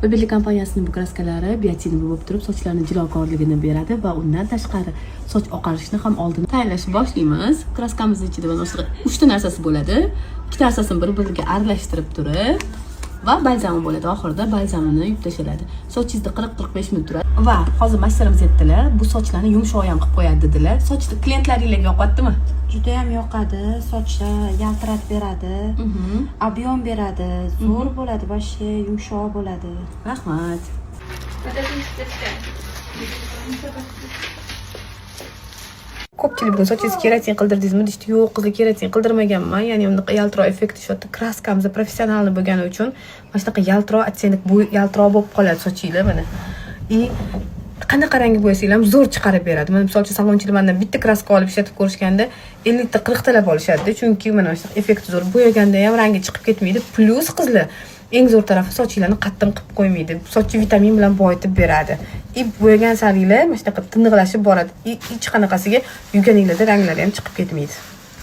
Mobillik kompaniyasining bu kraskalari biotin bo'lib turib, sochlarning jilokorligini beradi va undan tashqari soch oqarishini ham oldin tayyorlashni boshlaymiz. Kraskamizni ichida mana shu 3 ta narsasi bo'ladi. 2 narsasini bir-biriga aralashtirib turib va balzami bo'ladi. Oxirida balzamini yuvib tashlanadi. Sochingizda 40-45 minut turadi. Va hozir mashinamiz aytdilar, bu sochlarni yumshoq ham qilib qo'yadi dedilar. Sochni klientlaringizga yoqadimi? Juda ham yoqadi, sochni yaltiratib beradi, ob'yom beradi, zo'r bo'ladi, boshi yumshoq bo'ladi. Rahmat. Ko'pchilik bugun sochingizni keratin qildirdingizmi deyishdi. Yo'q, qizi keratin qildirmaganman. Ya'ni unda yaltiroq effekti shu yerda kraskamiz professionalni bo'lgani uchun mana shunaqa yaltiroq ottendek bu yaltiroq bo'lib qoladi sochinglar mana. Qanaqa rangi bo'yasanglar ham zo'r chiqarib beradi. Mana misol uchun salonchilar mendan bitta kraska olib ishlatib ko'rishganda 50 ta 40 talab olishadi. Chunki mana shu effekti zo'r. Bo'yaganda ham rangi chiqib ketmaydi. Plus qizlar eng zo'r tarafi sochinglarni qattiq qilib qo'ymaydi. Sochni vitamin bilan boyitib beradi. Bo'yagan saringlar mana shunaqa tiniqlashib boradi. Hech qanaqasiga yuganinglarda ranglari ham chiqib ketmaydi.